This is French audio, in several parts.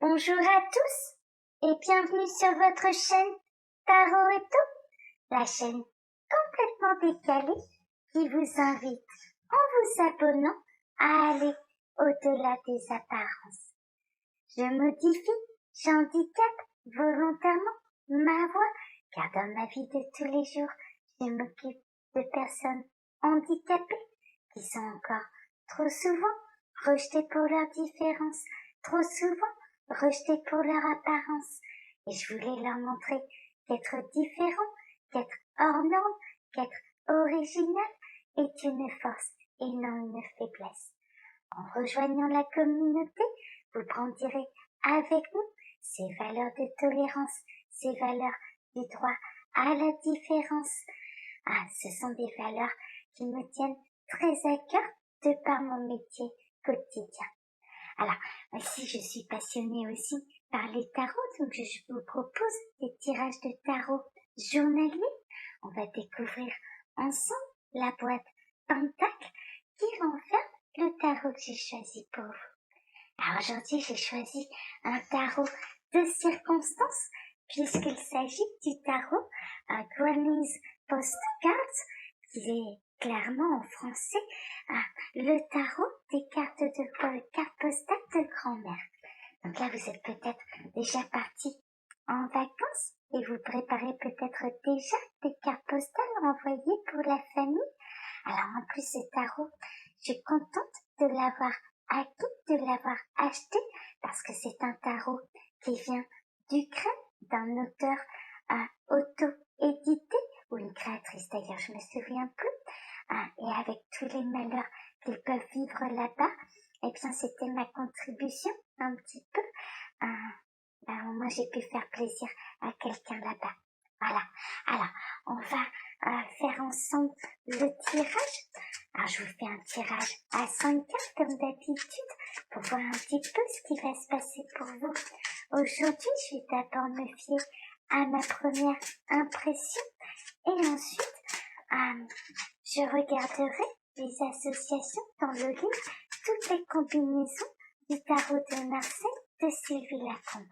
Bonjour à tous et bienvenue sur votre chaîne Tarot et tout, la chaîne complètement décalée qui vous invite, en vous abonnant, à aller au-delà des apparences. Je modifie, j'handicape volontairement ma voix, car dans ma vie de tous les jours, je m'occupe de personnes handicapées qui sont encore trop souvent rejetées pour leurs différences, trop souvent rejetées pour leur apparence. Et je voulais leur montrer qu'être différent, qu'être hors norme, qu'être original est une force et non une faiblesse. En rejoignant la communauté, vous grandirez avec nous ces valeurs de tolérance, ces valeurs du droit à la différence. Ce sont des valeurs qui me tiennent très à cœur de par mon métier quotidien. Alors, si je suis passionnée aussi par les tarots, donc je vous propose des tirages de tarot journaliers. On va découvrir ensemble la boîte Pentacle qui renferme le tarot que j'ai choisi pour vous. Alors aujourd'hui, j'ai choisi un tarot de circonstance puisqu'il s'agit du tarot Granny's Postcards, qui est clairement en français le tarot des cartes cartes postales de grand-mère. Donc là, vous êtes peut-être déjà parti en vacances et vous préparez peut-être déjà des cartes postales envoyées pour la famille. Alors en plus, ce tarot, je suis contente de l'avoir acquis, de l'avoir acheté, parce que c'est un tarot qui vient d'Ukraine, d'un auteur auto-édité, ou une créatrice d'ailleurs, je me souviens plus, et avec tous les malheurs qu'ils peuvent vivre là-bas, eh bien c'était ma contribution un petit peu. Moi j'ai pu faire plaisir à quelqu'un là-bas. Voilà. Alors, on va faire ensemble le tirage. Alors, je vous fais un tirage à 5 cartes comme d'habitude pour voir un petit peu ce qui va se passer pour vous. Aujourd'hui, je vais d'abord me fier à ma première impression et ensuite, je regarderai les associations dans le livre, toutes les combinaisons du tarot de Marseille de Sylvie Lacombe.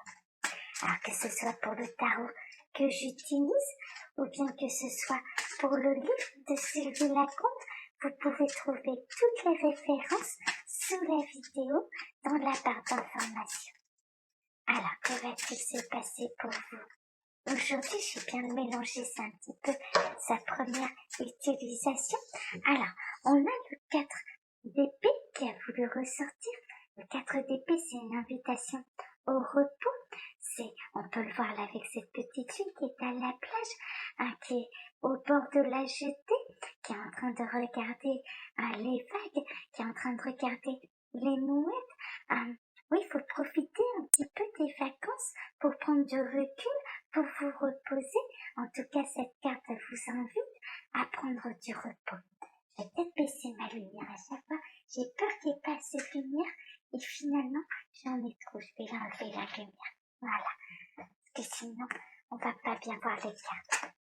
Alors que ce soit pour le tarot que j'utilise ou bien que ce soit pour le livre de Sylvie Lacombe, vous pouvez trouver toutes les références sous la vidéo dans la barre d'information. Alors, que va-t-il se passer pour vous? Aujourd'hui, j'ai bien mélangé ça un petit peu, sa première utilisation. Alors, on a le 4 d'épée qui a voulu ressortir. Le 4 d'épée, c'est une invitation au repos. On peut le voir là avec cette petite fille qui est à la plage, qui est au bord de la jetée, qui est en train de regarder les vagues, qui est en train de regarder les mouettes. Oui, il faut profiter un petit peu des vacances pour prendre du recul, pour vous reposer. En tout cas, cette carte vous invite à prendre du repos. Je vais peut-être baisser ma lumière à chaque fois. J'ai peur qu'il n'y ait pas assez de lumière et finalement, j'en ai trop. Je vais enlever la lumière. Voilà. Parce que sinon, on va pas bien voir les cartes.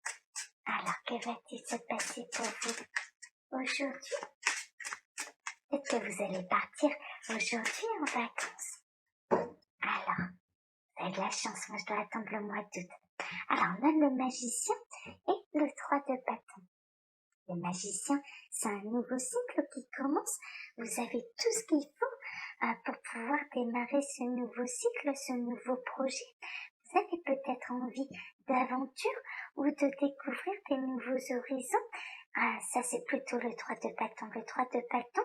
Alors, que va-t-il se passer pour vous aujourd'hui? Peut-être que vous allez partir aujourd'hui en vacances. Alors, vous avez de la chance, moi je dois attendre le mois d'août. Alors, on a le magicien et le 3 de bâton. Le magicien, c'est un nouveau cycle qui commence. Vous avez tout ce qu'il faut pour pouvoir démarrer ce nouveau cycle, ce nouveau projet. Vous avez peut-être envie d'aventure ou de découvrir des nouveaux horizons. Ça, c'est plutôt le 3 de bâton. Le 3 de bâton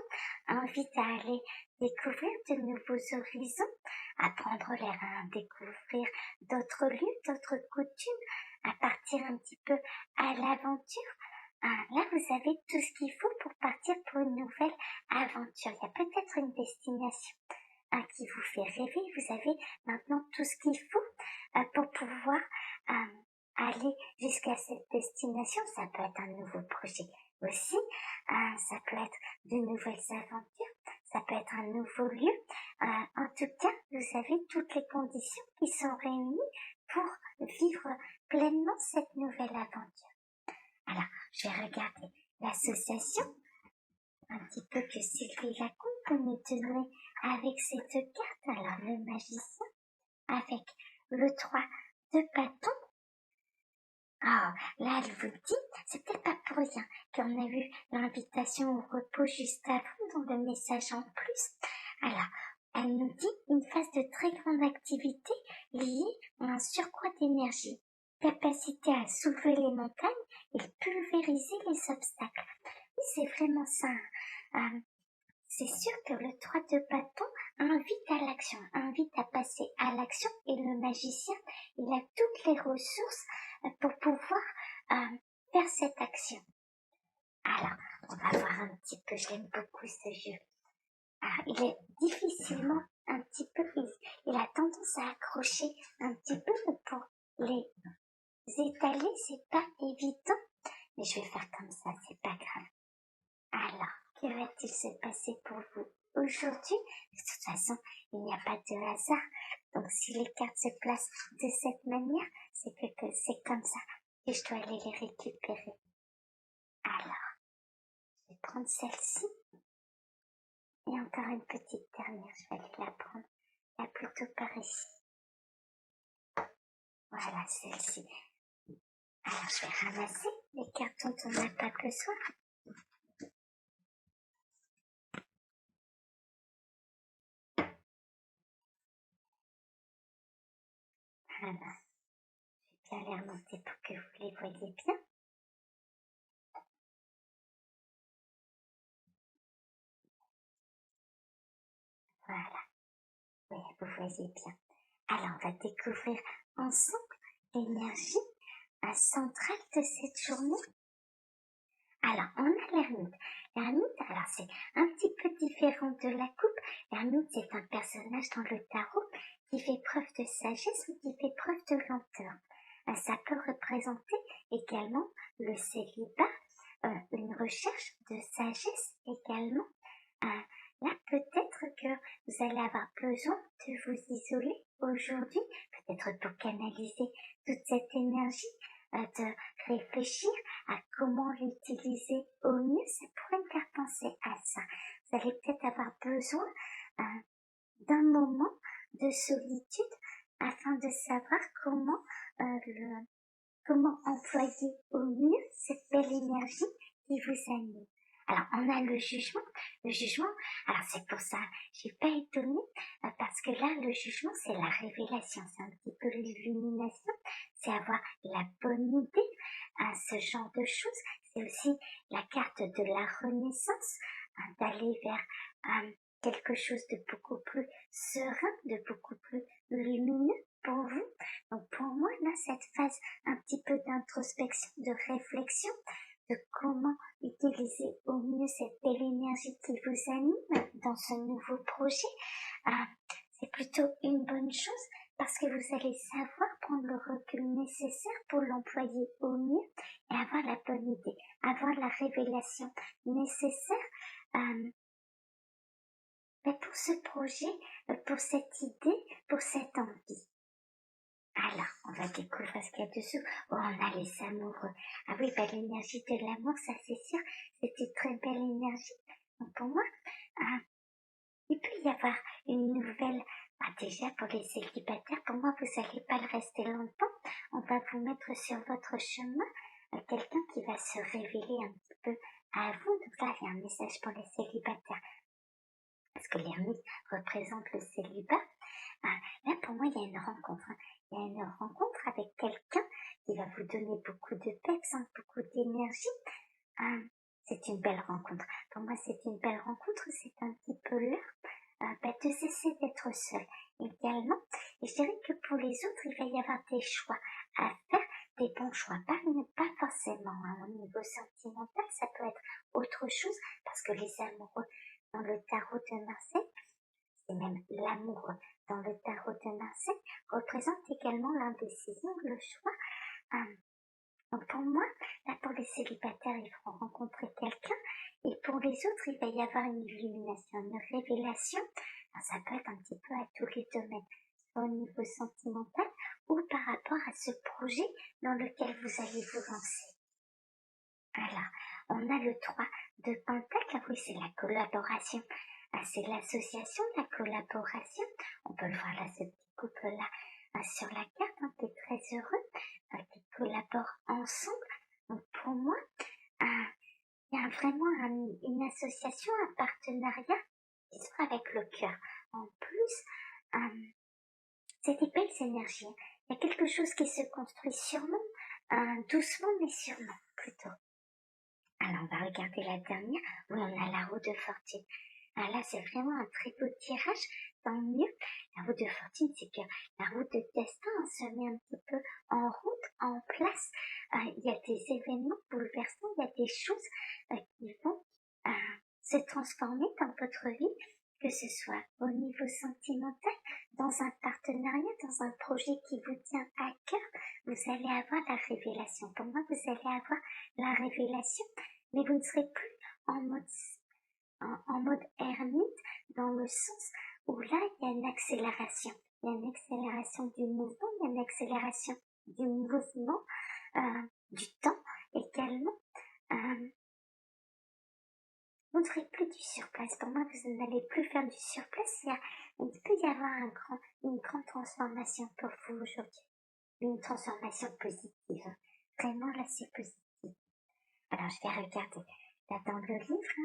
invite à aller découvrir de nouveaux horizons, apprendre l'air, à découvrir d'autres lieux, d'autres coutumes, à partir un petit peu à l'aventure. Là, vous avez tout ce qu'il faut pour partir pour une nouvelle aventure. Il y a peut-être une destination qui vous fait rêver. Vous avez maintenant tout ce qu'il faut pour pouvoir aller jusqu'à cette destination. Ça peut être un nouveau projet aussi, ça peut être de nouvelles aventures, ça peut être un nouveau lieu. En tout cas, vous avez toutes les conditions qui sont réunies pour vivre pleinement cette nouvelle aventure. Alors, je vais regarder l'association un petit peu que Sylvie Lacombe peut nous donner avec ces deux cartes. Alors, le magicien avec le 3 de bâton. Oh, là, elle vous dit, c'est peut-être pas pour rien qu'on a eu l'invitation au repos juste avant dans le message en plus. Alors, elle nous dit une phase de très grande activité liée à un surcroît d'énergie, capacité à soulever les montagnes et pulvériser les obstacles. Oui, c'est vraiment ça. C'est sûr que le 3 de bâton invite à l'action, invite à passer à l'action, et le magicien, il a toutes les ressources pour pouvoir faire cette action. Alors, on va voir un petit peu, j'aime beaucoup ce jeu. Il est difficilement un petit peu, il a tendance à accrocher un petit peu, mais pour les étaler, c'est pas évident, mais je vais faire comme ça, c'est pas grave. Alors, que va-t-il se passer pour vous aujourd'hui? De toute façon, il n'y a pas de hasard. Donc, si les cartes se placent de cette manière, c'est que c'est comme ça que je dois aller les récupérer. Alors, je vais prendre celle-ci. Et encore une petite dernière, je vais aller la prendre là plutôt par ici. Voilà, celle-ci. Alors, je vais ramasser les cartes dont on n'a pas besoin. Voilà. Je vais bien les remonter pour que vous les voyez bien. Voilà. Oui, vous voyez bien. Alors, on va découvrir ensemble l'énergie centrale de cette journée. Alors, on a l'ermite. L'ermite, alors c'est un petit peu différent de la coupe. L'ermite, c'est un personnage dans le tarot qui fait preuve de sagesse ou qui fait preuve de lenteur. Ça peut représenter également le célibat, une recherche de sagesse également. Là, peut-être que vous allez avoir besoin de vous isoler aujourd'hui, peut-être pour canaliser toute cette énergie, de réfléchir à comment l'utiliser au mieux. Ça pourrait me faire penser à ça. Vous allez peut-être avoir besoin d'un moment de solitude afin de savoir comment employer au mieux cette belle énergie qui vous anime. Alors, on a le jugement. Le jugement, alors c'est pour ça, je suis pas étonnée, parce que là, le jugement, c'est la révélation, c'est un petit peu l'illumination, c'est avoir la bonne idée à ce genre de choses. C'est aussi la carte de la renaissance, d'aller vers quelque chose de beaucoup plus serein, de beaucoup plus lumineux pour vous. Donc pour moi, là, cette phase un petit peu d'introspection, de réflexion, de comment utiliser au mieux cette belle énergie qui vous anime dans ce nouveau projet, c'est plutôt une bonne chose parce que vous allez savoir prendre le recul nécessaire pour l'employer au mieux et avoir la bonne idée, avoir la révélation nécessaire pour ce projet, pour cette idée, pour cette envie. Alors, on va découvrir ce qu'il y a dessous. Oh, on a les amoureux. Ah oui, bah, l'énergie de l'amour, ça c'est sûr, c'est une très belle énergie. Donc pour moi, il peut y avoir une nouvelle, déjà pour les célibataires, pour moi vous n'allez pas le rester longtemps. On va vous mettre sur votre chemin quelqu'un qui va se révéler un petit peu à vous. Donc là, il y a un message pour les célibataires. Parce que l'ermite représente le célibat. Là, pour moi, il y a une rencontre. Il y a une rencontre avec quelqu'un qui va vous donner beaucoup de peps, beaucoup d'énergie. C'est une belle rencontre. Pour moi, c'est une belle rencontre. C'est un petit peu l'heure de cesser d'être seul également. Et je dirais que pour les autres, il va y avoir des choix à faire, des bons choix. Pas forcément au niveau sentimental, ça peut être autre chose, parce que les amoureux dans le tarot de Marseille, et même l'amour dans le tarot de Marseille, représente également l'indécision, le choix. Donc pour moi, là pour les célibataires, ils vont rencontrer quelqu'un, et pour les autres, il va y avoir une illumination, une révélation. Alors ça peut être un petit peu à tous les domaines, soit au niveau sentimental ou par rapport à ce projet dans lequel vous allez vous lancer. Alors, on a le 3 de Pentacle, oui, c'est la collaboration c'est l'association, la collaboration. On peut le voir là, ce petit couple-là sur la carte, qui est très heureux, qui collaborent ensemble. Donc pour moi, il y a vraiment une association, un partenariat qui se fait avec le cœur. En plus, c'est des belles énergies. Il y a quelque chose qui se construit sûrement, doucement mais sûrement plutôt. Alors on va regarder la dernière, où on a la roue de fortune. Là c'est vraiment un très beau tirage, tant mieux. La roue de fortune, c'est que la roue de destin se met un petit peu en route, en place. Il y a des événements bouleversants, il y a des choses qui vont se transformer dans votre vie, que ce soit au niveau sentimental, dans un partenariat, dans un projet qui vous tient à cœur. Vous allez avoir la révélation. Pour moi, vous allez avoir la révélation, mais vous ne serez plus en mode ermite, dans le sens où là, il y a une accélération. Il y a une accélération du mouvement, il y a une accélération du mouvement, du temps également. Vous ne ferez plus du surplace. Pour moi, vous n'allez plus faire du surplace. Il peut y avoir une grande transformation pour vous aujourd'hui. Une transformation positive. Vraiment, là, c'est positif. Alors, je vais regarder là dans le livre,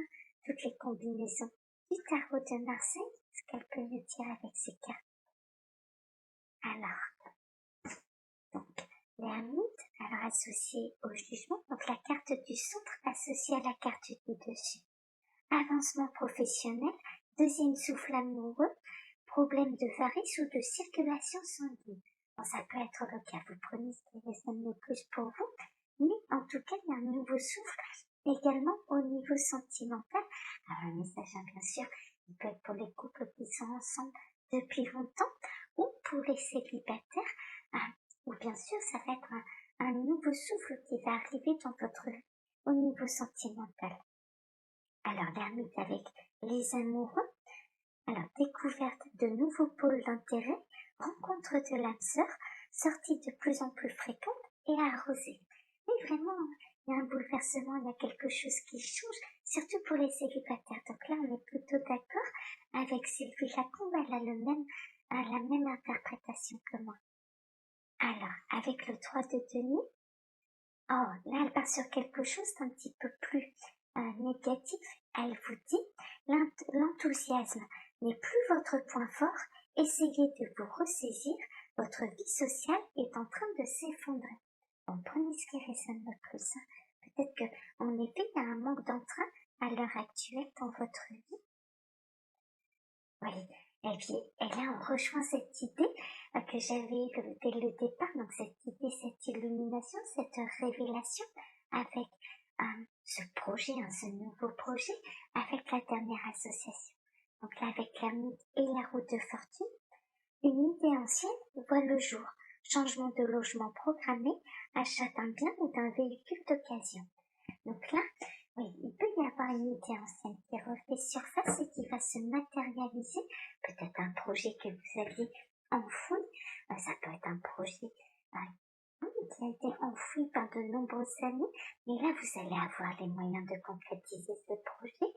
toutes les combinaisons du tarot de Marseille, ce qu'elle peut nous dire avec ces cartes. Alors, donc, l'ermite, alors associée au jugement, donc la carte du centre associée à la carte du dessus. Avancement professionnel, deuxième souffle amoureux, problème de varice ou de circulation sanguine. Bon, ça peut être le cas, vous prenez ce qui résonne le plus pour vous, mais en tout cas, il y a un nouveau souffle également au niveau sentimental. Alors, un message, bien sûr, il peut être pour les couples qui sont ensemble depuis longtemps, ou pour les célibataires, ou bien sûr, ça va être un nouveau souffle qui va arriver dans votre vie au niveau sentimental. Alors, l'ermite avec les amoureux, alors découverte de nouveaux pôles d'intérêt, rencontre de l'âme sœur, sortie de plus en plus fréquente et arrosée. Mais vraiment, il y a un bouleversement, il y a quelque chose qui change, surtout pour les célibataires. Donc là, on est plutôt d'accord avec Sylvie Lacombe, elle a la même interprétation que moi. Alors, avec le 3 de denier, là, elle part sur quelque chose d'un petit peu plus négatif. Elle vous dit, l'enthousiasme n'est plus votre point fort, essayez de vous ressaisir, votre vie sociale est en train de s'effondrer. Donc, prenez ce qui résonne le plus. Peut-être qu'en effet, il y a un manque d'entrain à l'heure actuelle dans votre vie. Oui, et puis, et là, on rejoint cette idée que j'avais eue dès le départ, donc cette idée, cette illumination, cette révélation avec ce projet, ce nouveau projet, avec la dernière association. Donc là, avec l'ermite et la roue de fortune, une idée ancienne voit le jour. Changement de logement programmé, achat d'un bien ou d'un véhicule d'occasion. Donc là, oui, il peut y avoir une idée ancienne qui refait surface et qui va se matérialiser. Peut-être un projet que vous aviez enfoui. Ça peut être un projet qui a été enfoui par de nombreuses années. Mais là, vous allez avoir les moyens de concrétiser ce projet.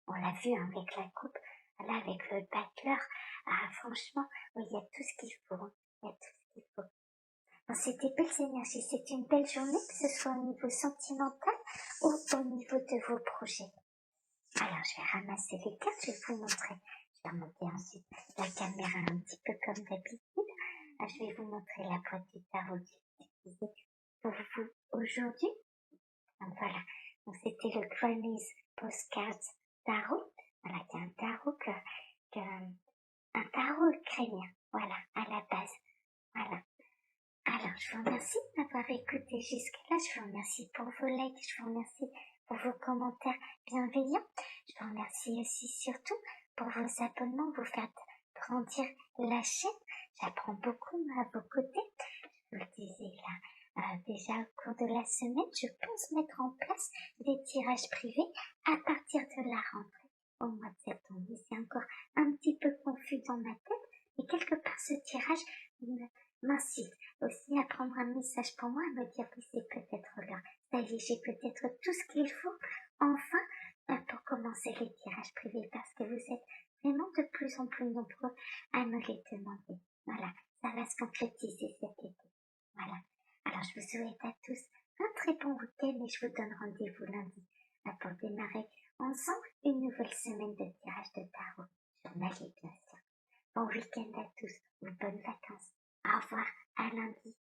On l'a vu avec la coupe, là avec le battleur. Franchement, oui, il y a tout ce qu'il faut. Il y a tout ce qu'il faut. Bon, c'est des belles énergies. C'est une belle journée, que ce soit au niveau sentimental ou au niveau de vos projets. Alors, je vais ramasser les cartes, je vais vous montrer. Je vais remonter ensuite la caméra un petit peu comme d'habitude. Je vais vous montrer la boîte du tarot que j'ai utilisée pour vous aujourd'hui. Donc voilà, donc c'était le Granny's Postcards Tarot. Voilà, qui est un tarot ukrainien. Voilà, à la base. Voilà. Alors, je vous remercie de m'avoir écouté jusque-là. Je vous remercie pour vos likes. Je vous remercie pour vos commentaires bienveillants. Je vous remercie aussi surtout pour vos abonnements. Vous faites grandir la chaîne. J'apprends beaucoup à vos côtés. Je vous le disais là, déjà au cours de la semaine, je pense mettre en place des tirages privés à partir de la rentrée au mois de septembre. Mais c'est encore un petit peu confus dans ma tête. Et quelque part, ce tirage m'incite aussi à prendre un message pour moi, à me dire que c'est peut-être l'heure. Ça y est, j'ai peut-être tout ce qu'il faut, enfin, pour commencer les tirages privés parce que vous êtes vraiment de plus en plus nombreux à me les demander. Voilà, ça va se concrétiser cet été. Voilà. Alors, je vous souhaite à tous un très bon week-end et je vous donne rendez-vous lundi pour démarrer ensemble une nouvelle semaine de tirage de tarot journalier, bien sûr. Bon week-end à tous ou bonnes vacances. Au revoir, à lundi.